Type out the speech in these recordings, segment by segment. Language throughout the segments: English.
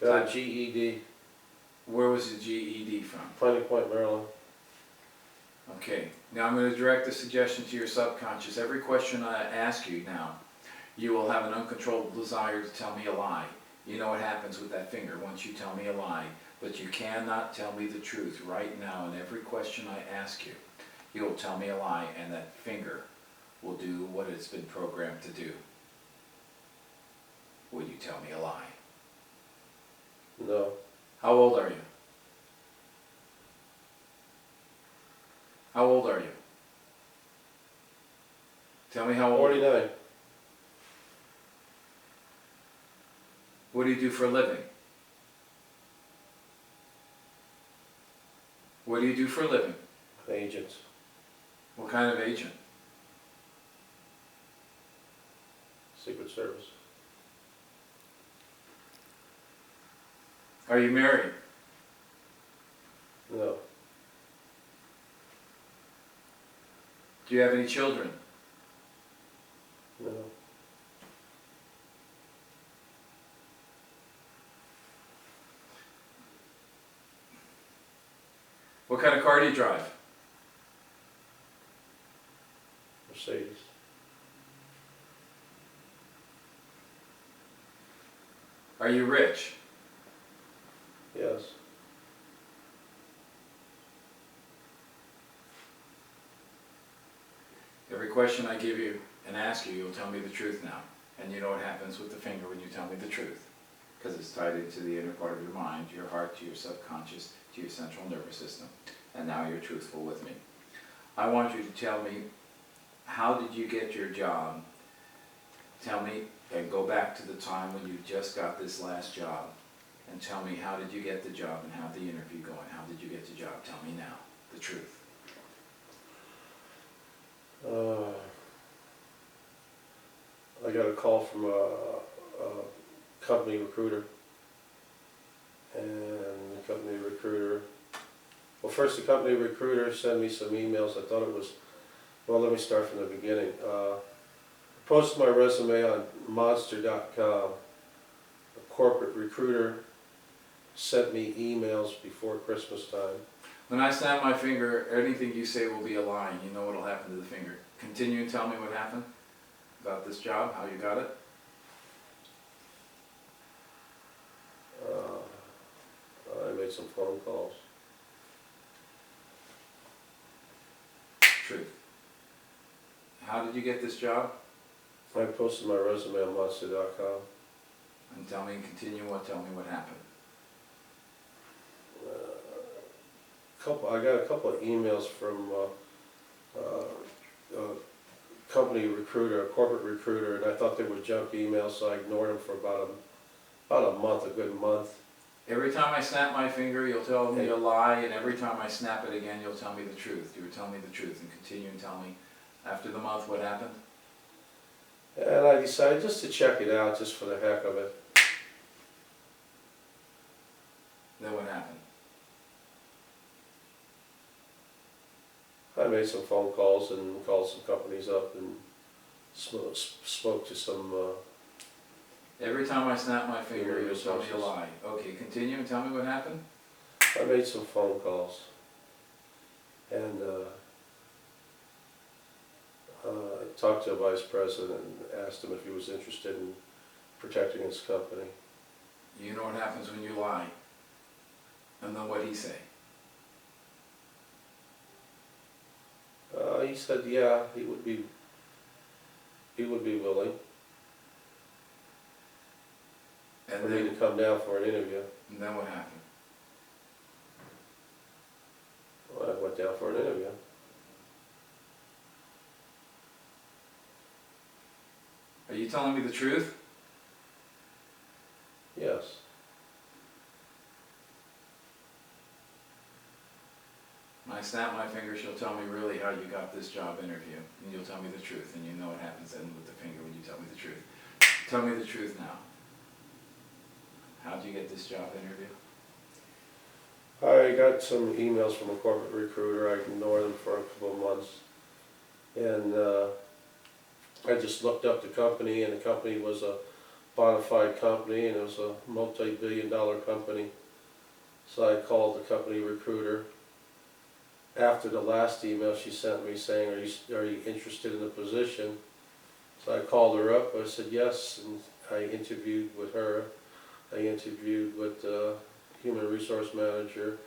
Got a GED, Where was the GED from? Piney Point, Maryland. Okay, now I'm going to direct the suggestion to your subconscious. Every question I ask you now, you will have an uncontrollable desire to tell me a lie. You know what happens with that finger once you tell me a lie, but you cannot tell me the truth right now. In every question I ask you, you will tell me a lie, and that finger will do what it's been programmed to do. Will you tell me a lie? No. How old are you? How old are you? Tell me how old. 49. What do you do for a living? What do you do for a living? Agent. What kind of agent? Secret Service. Are you married? No. Do you have any children? No. What kind of car do you drive? Mercedes. Are you rich? Yes. Every question I give you and ask you, you'll tell me the truth now. And you know what happens with the finger when you tell me the truth. Because it's tied into the inner part of your mind, your heart, to your subconscious, to your central nervous system. And now you're truthful with me. I want you to tell me, how did you get your job? Tell me, and go back to the time when you just got this last job. And tell me, how did you get the job and how did the interview going? How did you get the job? Tell me now, the truth. I got a call from a company recruiter, and the company recruiter, well, first the company recruiter sent me some emails. I thought it was, well, let me start from the beginning. Posted my resume on monster.com. A corporate recruiter sent me emails before Christmas time. When I snap my finger, anything you say will be a lie, and you know what will happen to the finger. Continue and tell me what happened about this job, how you got it. I made some phone calls. Truth. How did you get this job? I posted my resume on monster.com. And tell me, continue what, tell me what happened. I got a couple of emails from a company recruiter, a corporate recruiter, and I thought they were junk emails, so I ignored them for about a month, a good month. Every time I snap my finger, you'll tell me a lie, and every time I snap it again, you'll tell me the truth. You would tell me the truth, and continue and tell me, after the month, what happened? And I decided just to check it out, just for the heck of it. Then what happened? I made some phone calls and called some companies up and spoke to some. Every time I snap my finger, you'll tell me a lie. Okay, continue and tell me what happened. I made some phone calls and talked to a vice president and asked him if he was interested in protecting his company. You know what happens when you lie. And then what'd he say? He said, yeah, he would be willing And for me to then, come down for an interview. and then what happened? Well, I went down for an interview. Are you telling me the truth? Yes. When I snap my finger, she'll tell me really how you got this job interview. And you'll tell me the truth. And you know what happens then with the finger when you tell me the truth. Tell me the truth now. How'd you get this job interview? I got some emails from a corporate recruiter. I ignored them for a couple of months. And I just looked up the company, and the company was a bona fide company, and it was a multi-billion-dollar company. So I called the company recruiter. After the last email she sent me saying, are you interested in the position? So I called her up, I said yes, and I interviewed with her. I interviewed with the human resource manager.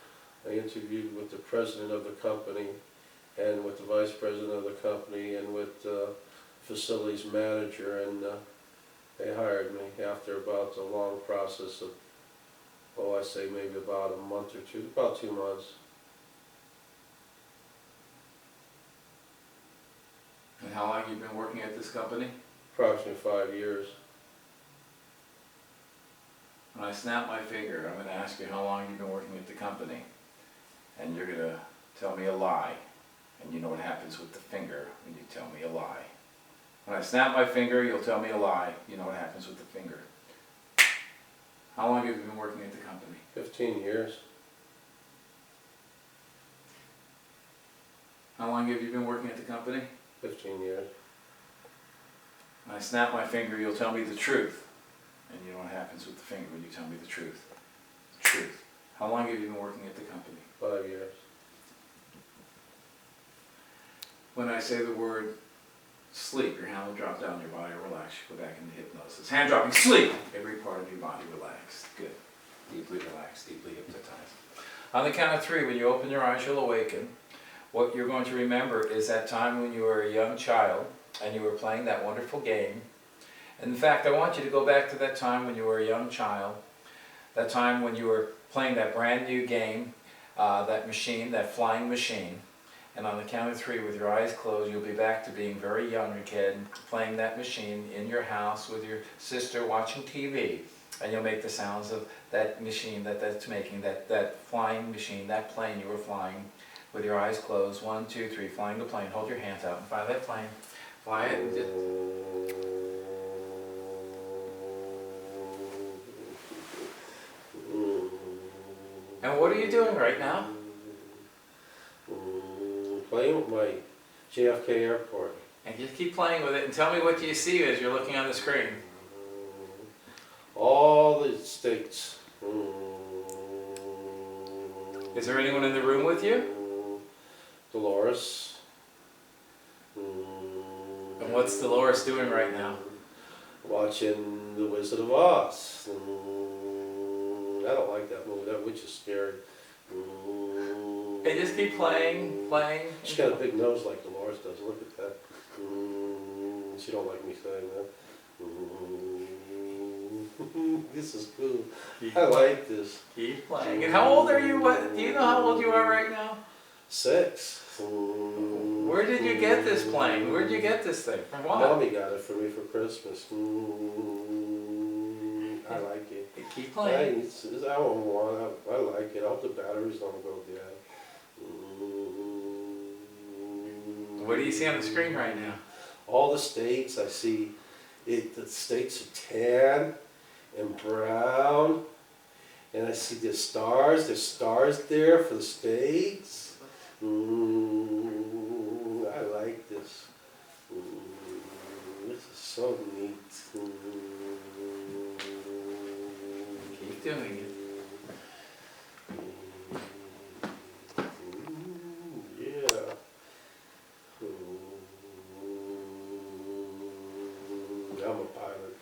I interviewed with the president of the company, and with the vice president of the company, and with the facilities manager, and they hired me after about a long process of, I say maybe about a month or two, about 2 months. And how long have you been working at this company? Approximately 5 years. When I snap my finger, I'm going to ask you how long you've been working at the company. And you're going to tell me a lie. And you know what happens with the finger when you tell me a lie. When I snap my finger, you'll tell me a lie. You know what happens with the finger. How long have you been working at the company? 15 years. How long have you been working at the company? 15 years. When I snap my finger, you'll tell me the truth. And you know what happens with the finger when you tell me the truth. The truth. How long have you been working at the company? 5 years. When I say the word sleep, your hand will drop down, your body will relax, you go back into hypnosis. Hand dropping, sleep! Every part of your body relaxed. Good. Deeply relaxed, deeply hypnotized. On the count of 3, when you open your eyes, you'll awaken. What you're going to remember is that time when you were a young child and you were playing that wonderful game. And in fact, I want you to go back to that time when you were a young child, that time when you were playing that brand new game, that machine, that flying machine. And on the count of 3, with your eyes closed, you'll be back to being very young again, playing that machine in your house with your sister watching TV. And you'll make the sounds of that machine that's making, that flying machine, that plane you were flying with your eyes closed. 1, 2, 3, flying the plane. Hold your hands out and fly that plane. Fly it and just... And what are you doing right now? Playing with my JFK airport. And just keep playing with it and tell me what you see as you're looking on the screen. All the states. Is there anyone in the room with you? Dolores. And what's Dolores doing right now? Watching The Wizard of Oz. I don't like that movie. That witch is scary. And just keep playing, playing. She's got a big nose like Dolores does. Look at that. She don't like me saying that. This is cool. I like this. Keep playing. And how old are you? What? Do you know how old you are right now? 6. Where did you get this plane? Where did you get this thing? From what? Mommy got it for me for Christmas. I like it. Keep playing. I don't want it. I like it. I hope the batteries don't go dead. What do you see on the screen right now? All the states. I see it. The states are tan and brown, and I see the stars. There's stars there for the states. I like this. This is so neat. Keep doing it. Yeah. I'm a pilot.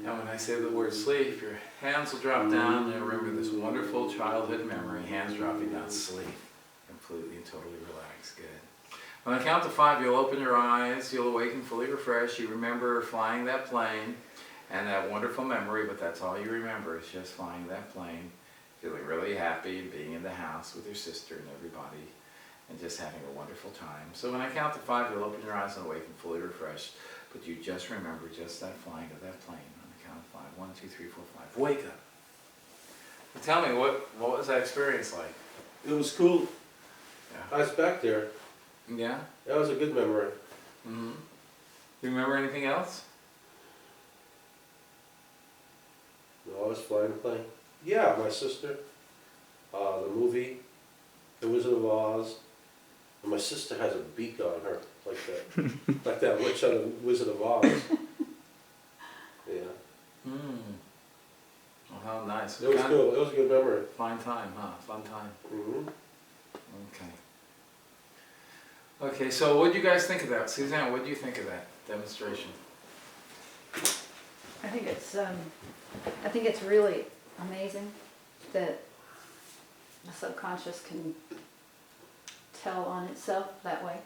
And when I say the word sleep, your hands will drop down and remember this wonderful childhood memory, hands dropping down, sleep. Completely and totally relaxed. Good. On the count to 5, you'll open your eyes, you'll awaken fully refreshed. You remember flying that plane and that wonderful memory, but that's all you remember is just flying that plane, feeling really happy and being in the house with your sister and everybody and just having a wonderful time. So when I count to 5, you'll open your eyes and awaken fully refreshed, but you just remember just that flying of that plane. On the count of 5, 1, 2, 3, 4, 5. Wake up. So tell me, what was that experience like? It was cool. Yeah. I was back there Yeah? That was a good memory. Mm-hmm. Do you remember anything else? No, I was flying the plane. Yeah, my sister, the movie, The Wizard of Oz, and my sister has a beak on her, like that, like that witch on the Wizard of Oz. Yeah, Hmm. Oh, how nice. it was good. It was a good memory. Fine time, huh? Fun time. Mm-hmm. Okay. Okay, so what do you guys think of that? Suzanne, what do you think of that demonstration? I think it's really amazing that the subconscious can tell on itself that way.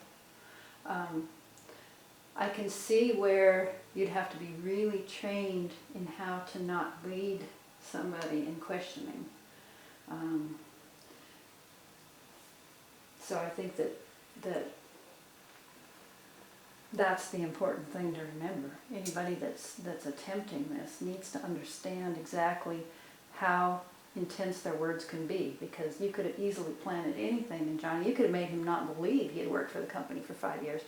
I can see where you'd have to be really trained in how to not lead somebody in questioning. So I think that's the important thing to remember. Anybody that's attempting this needs to understand exactly how intense their words can be, because you could have easily planted anything in Johnny. You could have made him not believe he had worked for the company for 5 years,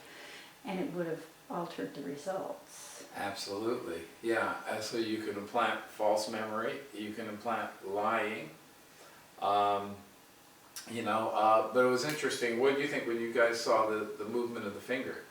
and it would have altered the results. Absolutely. Yeah, so you can implant false memory, you can implant lying. But it was interesting. What did you think when you guys saw the movement of the finger?